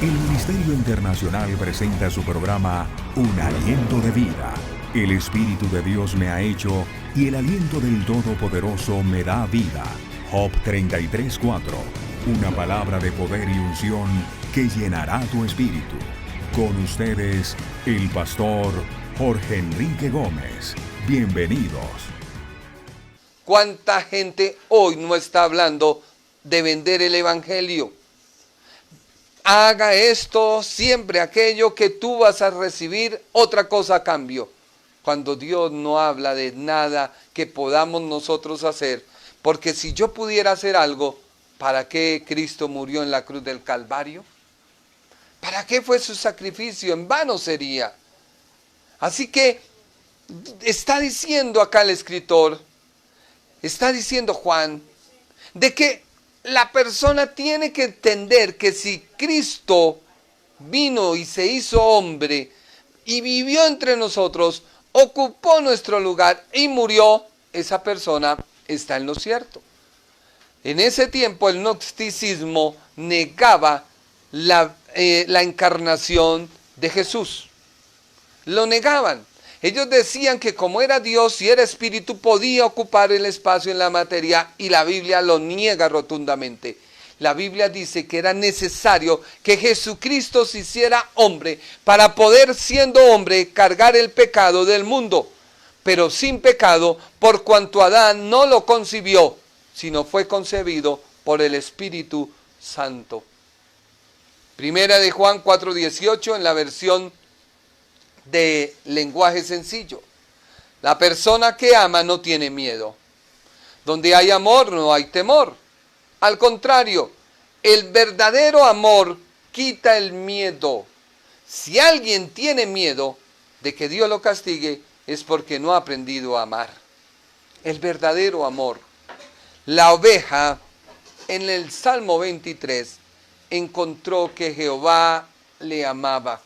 El Ministerio Internacional presenta su programa Un Aliento de Vida. El Espíritu de Dios me ha hecho y el aliento del Todopoderoso me da vida. Job 33:4. Una palabra de poder y unción que llenará tu espíritu. Con ustedes, el pastor Jorge Enrique Gómez. Bienvenidos. ¿Cuánta gente hoy no está hablando de vender el evangelio? Haga esto, siempre aquello que tú vas a recibir otra cosa a cambio. Cuando Dios no habla de nada que podamos nosotros hacer. Porque si yo pudiera hacer algo, ¿para qué Cristo murió en la cruz del Calvario? ¿Para qué fue su sacrificio? En vano sería. Así que está diciendo acá el escritor, está diciendo Juan, de que la persona tiene que entender que si Cristo vino y se hizo hombre y vivió entre nosotros, ocupó nuestro lugar y murió, esa persona está en lo cierto. En ese tiempo el gnosticismo negaba la encarnación de Jesús. Lo negaban. Ellos decían que como era Dios y era espíritu, podía ocupar el espacio en la materia, y la Biblia lo niega rotundamente. La Biblia dice que era necesario que Jesucristo se hiciera hombre para poder, siendo hombre, cargar el pecado del mundo, pero sin pecado, por cuanto Adán no lo concibió, sino fue concebido por el Espíritu Santo. Primera de Juan 4:18 en la versión de lenguaje sencillo. La persona que ama no tiene miedo. Donde hay amor no hay temor. Al contrario, el verdadero amor quita el miedo. Si alguien tiene miedo de que Dios lo castigue, es porque no ha aprendido a amar. El verdadero amor. La oveja en el Salmo 23 encontró que Jehová le amaba.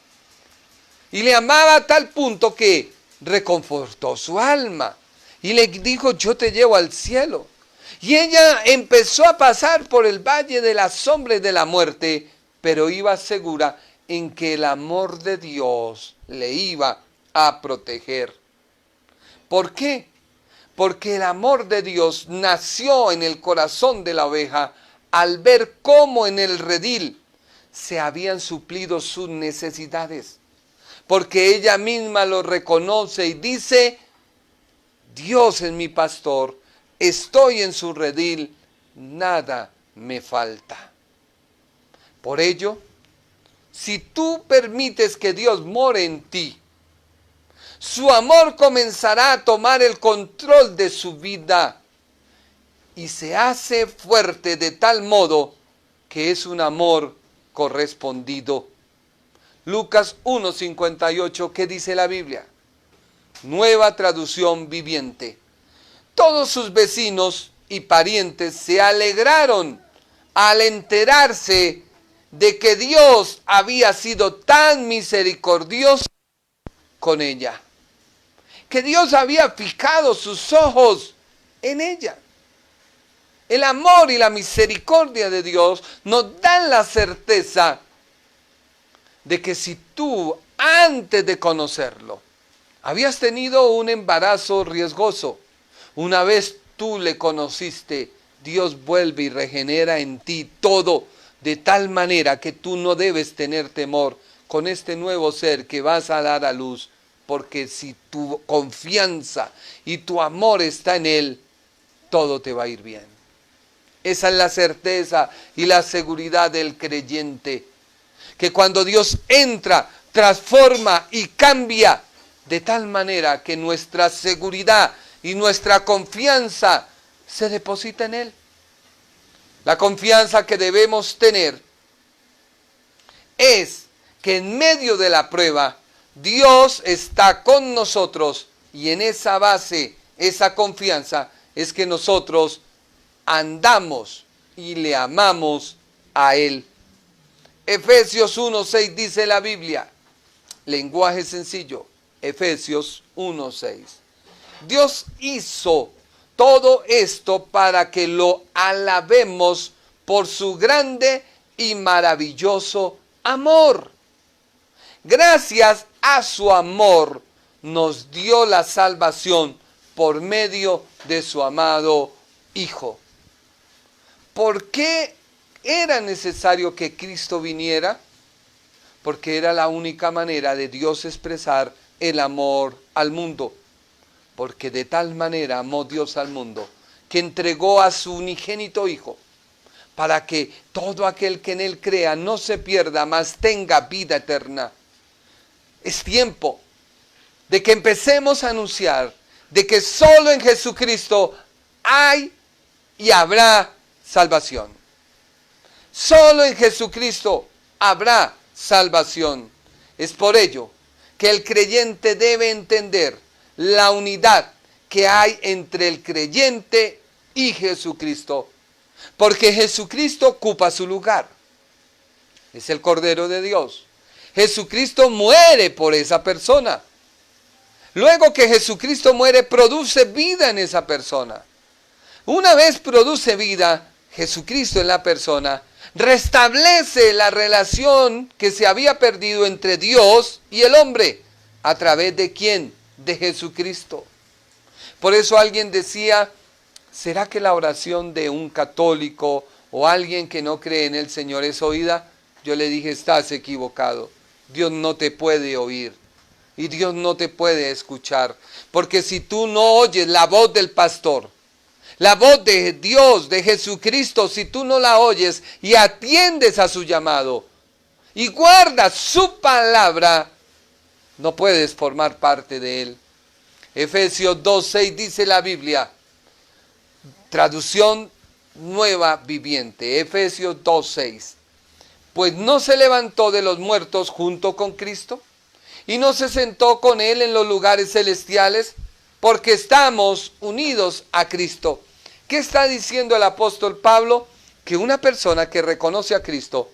Y le amaba a tal punto que reconfortó su alma. Y le dijo, yo te llevo al cielo. Y ella empezó a pasar por el valle de la sombra y de la muerte, pero iba segura en que el amor de Dios le iba a proteger. ¿Por qué? Porque el amor de Dios nació en el corazón de la oveja al ver cómo en el redil se habían suplido sus necesidades. Porque ella misma lo reconoce y dice, Dios es mi pastor, estoy en su redil, nada me falta. Por ello, si tú permites que Dios more en ti, su amor comenzará a tomar el control de su vida y se hace fuerte de tal modo que es un amor correspondido. Lucas 1:58, ¿qué dice la Biblia? Nueva traducción viviente. Todos sus vecinos y parientes se alegraron al enterarse de que Dios había sido tan misericordioso con ella. Que Dios había fijado sus ojos en ella. El amor y la misericordia de Dios nos dan la certeza de que si tú, antes de conocerlo, habías tenido un embarazo riesgoso, una vez tú le conociste, Dios vuelve y regenera en ti todo, de tal manera que tú no debes tener temor con este nuevo ser que vas a dar a luz, porque si tu confianza y tu amor está en Él, todo te va a ir bien. Esa es la certeza y la seguridad del creyente. Que cuando Dios entra, transforma y cambia de tal manera que nuestra seguridad y nuestra confianza se deposita en Él. La confianza que debemos tener es que en medio de la prueba Dios está con nosotros, y en esa base, esa confianza, es que nosotros andamos y le amamos a Él. Efesios 1:6 dice la Biblia, lenguaje sencillo, Efesios 1:6. Dios hizo todo esto para que lo alabemos por su grande y maravilloso amor. Gracias a su amor nos dio la salvación por medio de su amado Hijo. ¿Por qué era necesario que Cristo viniera? Porque era la única manera de Dios expresar el amor al mundo. Porque de tal manera amó Dios al mundo, que entregó a su unigénito Hijo, para que todo aquel que en Él crea no se pierda, mas tenga vida eterna. Es tiempo de que empecemos a anunciar de que solo en Jesucristo hay y habrá salvación. Solo en Jesucristo habrá salvación. Es por ello que el creyente debe entender la unidad que hay entre el creyente y Jesucristo. Porque Jesucristo ocupa su lugar. Es el Cordero de Dios. Jesucristo muere por esa persona. Luego que Jesucristo muere, produce vida en esa persona. Una vez produce vida, Jesucristo en la persona, restablece la relación que se había perdido entre Dios y el hombre. ¿A través de quién? De Jesucristo. Por eso alguien decía, ¿será que la oración de un católico o alguien que no cree en el Señor es oída? Yo le dije, estás equivocado. Dios no te puede oír y Dios no te puede escuchar. Porque si tú no oyes la voz del pastor, la voz de Dios, de Jesucristo, si tú no la oyes y atiendes a su llamado y guardas su palabra, no puedes formar parte de Él. Efesios 2:6 dice la Biblia, traducción nueva viviente, Efesios 2:6. Pues no se levantó de los muertos junto con Cristo y no se sentó con Él en los lugares celestiales, porque estamos unidos a Cristo. ¿Qué está diciendo el apóstol Pablo? Que una persona que reconoce a Cristo,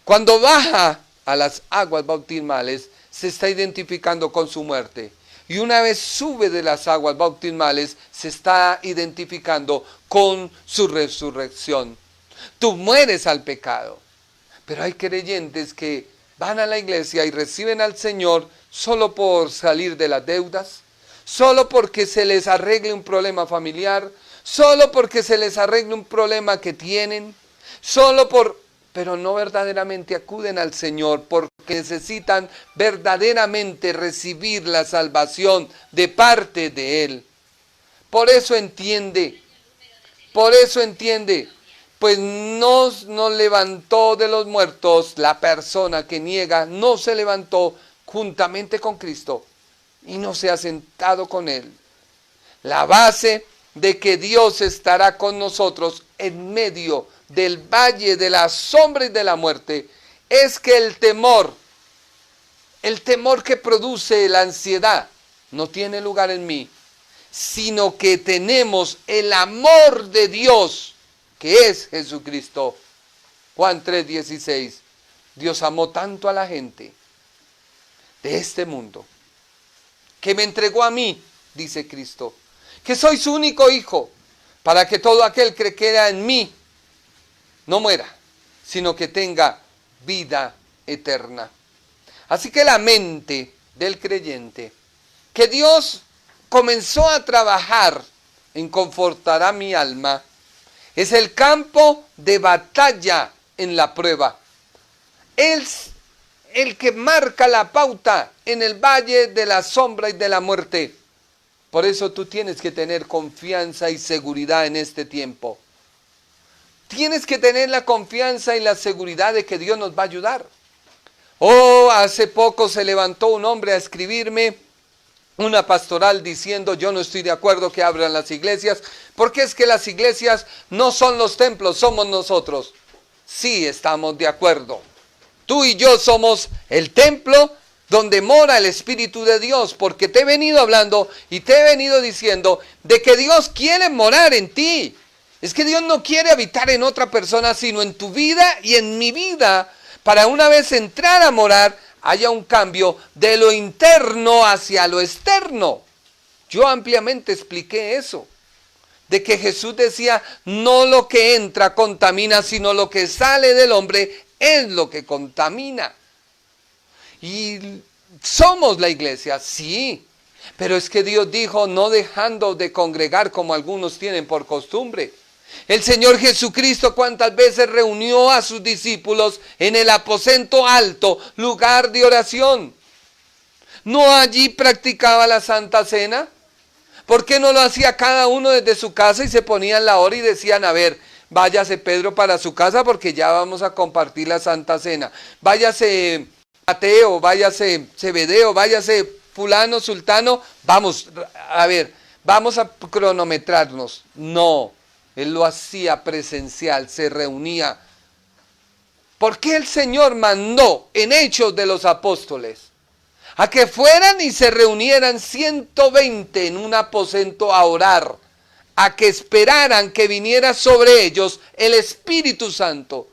cuando baja a las aguas bautismales, se está identificando con su muerte. Y una vez sube de las aguas bautismales, se está identificando con su resurrección. Tú mueres al pecado. Pero hay creyentes que van a la iglesia y reciben al Señor solo por salir de las deudas, solo porque se les arregle un problema familiar, solo porque se les arregle un problema que tienen, pero no verdaderamente acuden al Señor porque necesitan verdaderamente recibir la salvación de parte de Él. Por eso entiende, pues no nos levantó de los muertos. La persona que niega no se levantó juntamente con Cristo y no se ha sentado con Él. La base de que Dios estará con nosotros en medio del valle de la sombra y de la muerte es que el temor que produce la ansiedad no tiene lugar en mí, sino que tenemos el amor de Dios, que es Jesucristo. Juan 3:16. Dios amó tanto a la gente de este mundo, que me entregó a mí, dice Cristo, que soy su único hijo, para que todo aquel que crea en mí no muera, sino que tenga vida eterna. Así que la mente del creyente, que Dios comenzó a trabajar en confortar a mi alma, es el campo de batalla en la prueba. Es el que marca la pauta en el valle de la sombra y de la muerte. Por eso tú tienes que tener confianza y seguridad en este tiempo. Tienes que tener la confianza y la seguridad de que Dios nos va a ayudar. Hace poco se levantó un hombre a escribirme una pastoral diciendo: yo no estoy de acuerdo que abran las iglesias, porque es que las iglesias no son los templos, somos nosotros. Sí, estamos de acuerdo. Tú y yo somos el templo donde mora el Espíritu de Dios, porque te he venido hablando y te he venido diciendo de que Dios quiere morar en ti. Es que Dios no quiere habitar en otra persona, sino en tu vida y en mi vida, para una vez entrar a morar, haya un cambio de lo interno hacia lo externo. Yo ampliamente expliqué eso, de que Jesús decía: no lo que entra contamina, sino lo que sale del hombre, es lo que contamina. Y somos la iglesia, sí, pero es que Dios dijo, no dejando de congregar como algunos tienen por costumbre. El Señor Jesucristo cuántas veces reunió a sus discípulos en el aposento alto, lugar de oración. ¿No allí practicaba la Santa Cena? ¿Por qué no lo hacía cada uno desde su casa y se ponían la hora y decían, a ver, váyase Pedro para su casa porque ya vamos a compartir la Santa Cena? Váyase Mateo, váyase Zebedeo, váyase fulano, sultano, vamos, a ver, vamos a cronometrarnos. No, él lo hacía presencial, se reunía. ¿Por qué el Señor mandó en Hechos de los Apóstoles a que fueran y se reunieran 120 en un aposento a orar, a que esperaran que viniera sobre ellos el Espíritu Santo?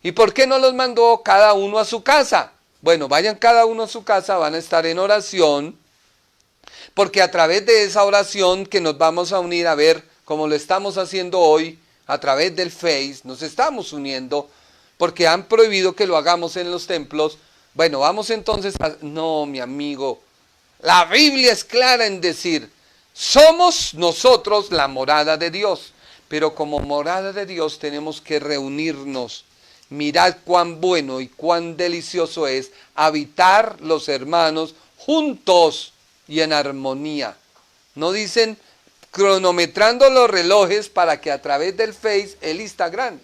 ¿Y por qué no los mandó cada uno a su casa? Bueno, vayan cada uno a su casa, van a estar en oración, porque a través de esa oración que nos vamos a unir a ver, como lo estamos haciendo hoy, a través del Face, nos estamos uniendo, porque han prohibido que lo hagamos en los templos. Bueno, vamos entonces a... No, mi amigo, la Biblia es clara en decir, somos nosotros la morada de Dios, pero como morada de Dios tenemos que reunirnos. Mirad cuán bueno y cuán delicioso es habitar los hermanos juntos y en armonía. No dicen cronometrando los relojes para que a través del Face, el Instagram.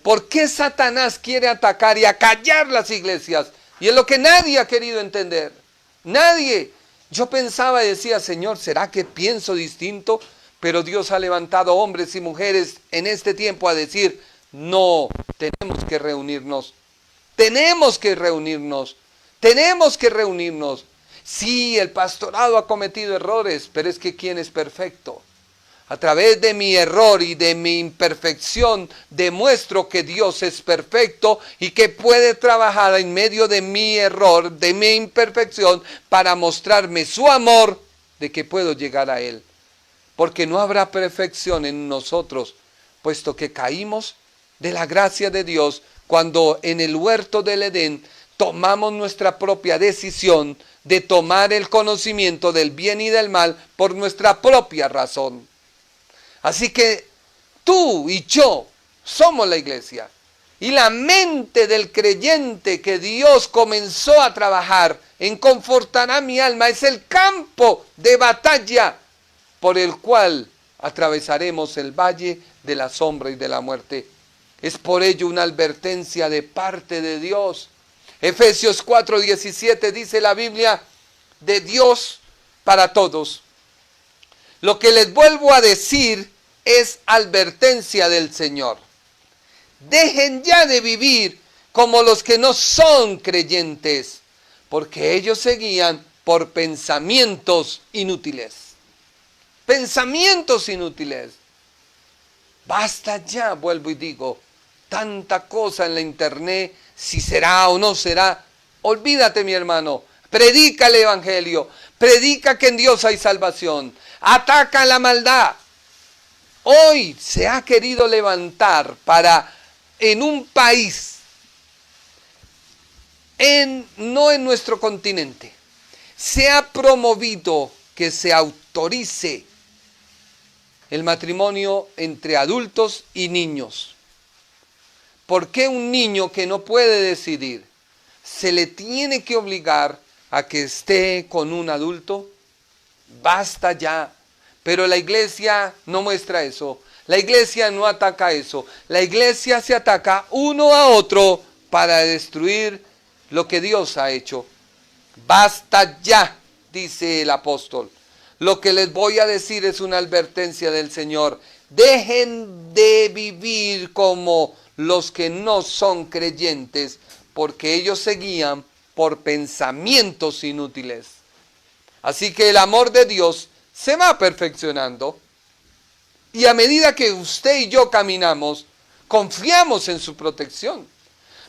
¿Por qué Satanás quiere atacar y acallar las iglesias? Y es lo que nadie ha querido entender. Nadie. Yo pensaba y decía, Señor, ¿será que pienso distinto? Pero Dios ha levantado hombres y mujeres en este tiempo a decir, no, tenemos que reunirnos. Tenemos que reunirnos. Tenemos que reunirnos. Sí, el pastorado ha cometido errores, pero es que ¿quién es perfecto? A través de mi error y de mi imperfección demuestro que Dios es perfecto y que puede trabajar en medio de mi error, de mi imperfección, para mostrarme su amor de que puedo llegar a Él. Porque no habrá perfección en nosotros, puesto que caímos de la gracia de Dios cuando en el huerto del Edén tomamos nuestra propia decisión de tomar el conocimiento del bien y del mal por nuestra propia razón. Así que tú y yo somos la iglesia. Y la mente del creyente que Dios comenzó a trabajar en confortará mi alma es el campo de batalla por el cual atravesaremos el valle de la sombra y de la muerte. Es por ello una advertencia de parte de Dios. Efesios 4:17 dice la Biblia, de Dios para todos. Lo que les vuelvo a decir es advertencia del Señor. Dejen ya de vivir como los que no son creyentes, porque ellos seguían por pensamientos inútiles. Pensamientos inútiles. Basta ya, vuelvo y digo, tanta cosa en la internet, si será o no será. Olvídate, mi hermano, predica el evangelio, predica que en Dios hay salvación, ataca la maldad. Hoy se ha querido levantar para, en un país, no en nuestro continente, se ha promovido que se autorice el matrimonio entre adultos y niños. ¿Por qué un niño que no puede decidir se le tiene que obligar a que esté con un adulto? Basta ya. Pero la iglesia no muestra eso. La iglesia no ataca eso. La iglesia se ataca uno a otro para destruir lo que Dios ha hecho. Basta ya, dice el apóstol. Lo que les voy a decir es una advertencia del Señor. Dejen de vivir como los que no son creyentes, porque ellos seguían por pensamientos inútiles. Así que el amor de Dios se va perfeccionando, y a medida que usted y yo caminamos, confiamos en su protección,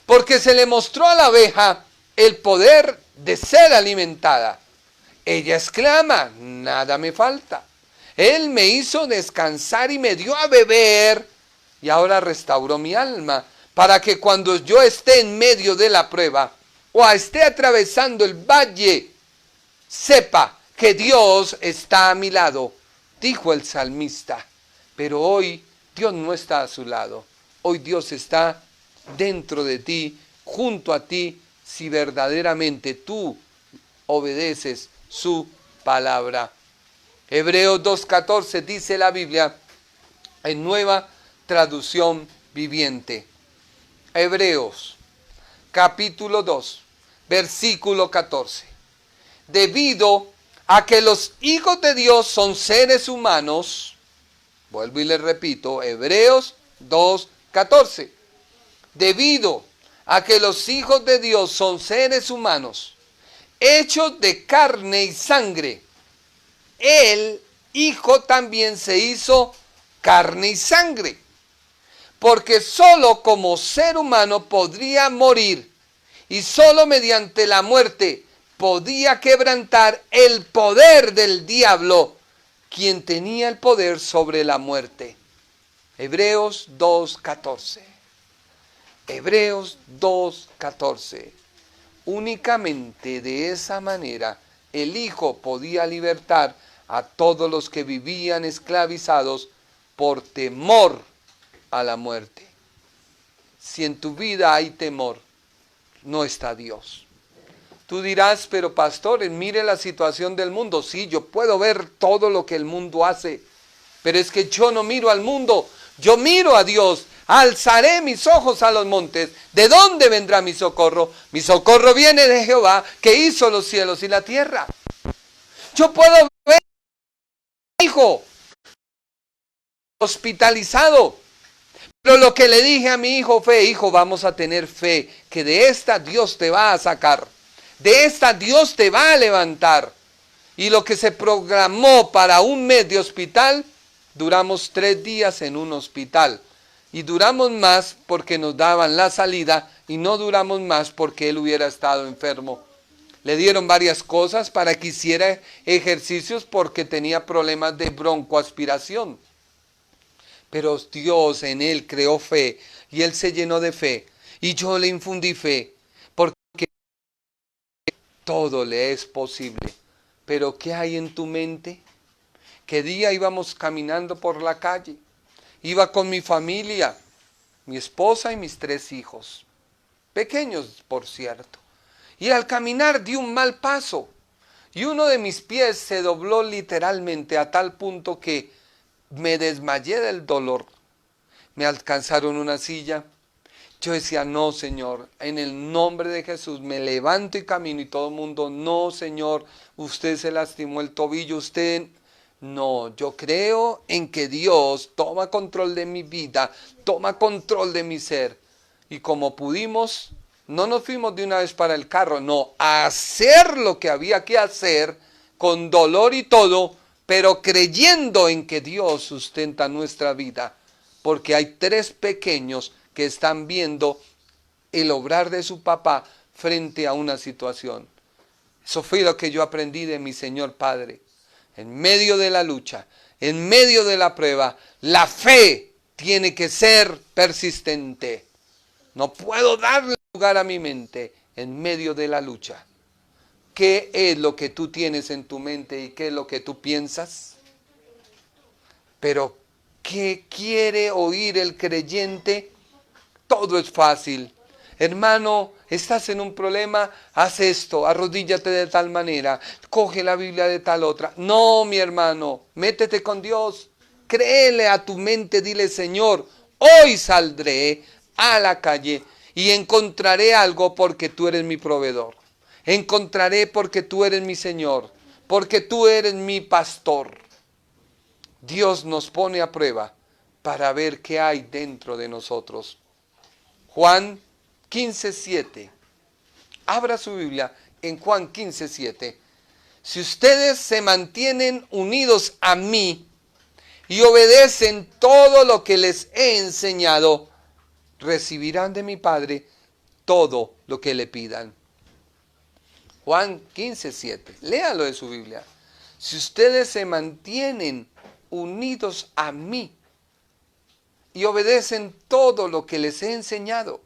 porque se le mostró a la abeja el poder de ser alimentada. Ella exclama, nada me falta. Él me hizo descansar y me dio a beber, y ahora restauró mi alma. para que cuando yo esté en medio de la prueba o esté atravesando el valle, sepa que Dios está a mi lado, dijo el salmista. Pero hoy Dios no está a su lado. Hoy Dios está dentro de ti, junto a ti, si verdaderamente tú obedeces su palabra. Hebreos 2:14 dice la Biblia en Nueva Traducción Viviente. Hebreos capítulo 2, versículo 14. Debido a que los hijos de Dios son seres humanos, vuelvo y les repito, Hebreos 2:14. Debido a que los hijos de Dios son seres humanos, hechos de carne y sangre, el Hijo también se hizo carne y sangre, porque sólo como ser humano podría morir, y sólo mediante la muerte podía quebrantar el poder del diablo, quien tenía el poder sobre la muerte. Hebreos 2:14. Hebreos 2:14. Únicamente de esa manera el Hijo podía libertar a todos los que vivían esclavizados por temor a la muerte. Si en tu vida hay temor, no está Dios. Tú dirás, pero pastores, mire la situación del mundo. Sí, yo puedo ver todo lo que el mundo hace, pero es que yo no miro al mundo, yo miro a Dios. Alzaré mis ojos a los montes. ¿De dónde vendrá mi socorro? Mi socorro viene de Jehová, que hizo los cielos y la tierra. Yo puedo ver a mi hijo hospitalizado, pero lo que le dije a mi hijo fue: hijo, vamos a tener fe, que de esta Dios te va a sacar, de esta Dios te va a levantar. Y lo que se programó para un mes de hospital, duramos 3 días en un hospital. Y duramos más porque nos daban la salida, y no duramos más porque él hubiera estado enfermo. Le dieron varias cosas para que hiciera ejercicios porque tenía problemas de broncoaspiración. Pero Dios en él creó fe, y él se llenó de fe, y yo le infundí fe, porque todo le es posible. Pero ¿qué hay en tu mente? ¿Qué día íbamos caminando por la calle? Iba con mi familia, mi esposa y mis 3 hijos, pequeños por cierto. Y al caminar di un mal paso, y uno de mis pies se dobló literalmente a tal punto que me desmayé del dolor. Me alcanzaron una silla. Yo decía: no, Señor, en el nombre de Jesús me levanto y camino. Y todo el mundo: no, Señor, usted se lastimó el tobillo, usted... No, yo creo en que Dios toma control de mi vida, toma control de mi ser. Y como pudimos, no nos fuimos de una vez para el carro, no, a hacer lo que había que hacer, con dolor y todo, pero creyendo en que Dios sustenta nuestra vida. Porque hay 3 pequeños que están viendo el obrar de su papá frente a una situación. Eso fue lo que yo aprendí de mi Señor Padre. En medio de la lucha, en medio de la prueba, la fe tiene que ser persistente. No puedo darle lugar a mi mente en medio de la lucha. ¿Qué es lo que tú tienes en tu mente y qué es lo que tú piensas? Pero, ¿qué quiere oír el creyente? Todo es fácil. Hermano, estás en un problema, haz esto, arrodíllate de tal manera, coge la Biblia de tal otra. No, mi hermano, métete con Dios, créele a tu mente, dile: Señor, hoy saldré a la calle y encontraré algo porque tú eres mi proveedor. Encontraré porque tú eres mi Señor, porque tú eres mi pastor. Dios nos pone a prueba para ver qué hay dentro de nosotros. Juan 15:7. Abra su Biblia en Juan 15:7. Si ustedes se mantienen unidos a mí y obedecen todo lo que les he enseñado, recibirán de mi Padre todo lo que le pidan. Juan 15:7. Léalo de su Biblia. Si ustedes se mantienen unidos a mí y obedecen todo lo que les he enseñado,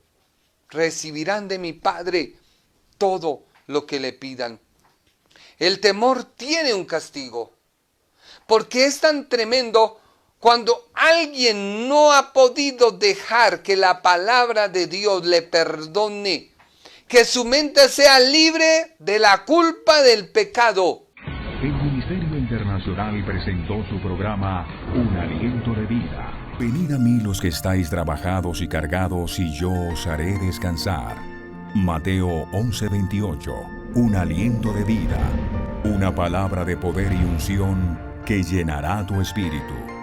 recibirán de mi Padre todo lo que le pidan. El temor tiene un castigo, porque es tan tremendo cuando alguien no ha podido dejar que la palabra de Dios le perdone, que su mente sea libre de la culpa del pecado. El Ministerio Internacional presentó su programa Un Aliento de Vida. Venid a mí los que estáis trabajados y cargados, y yo os haré descansar. Mateo 11:28. Un aliento de vida. Una palabra de poder y unción que llenará tu espíritu.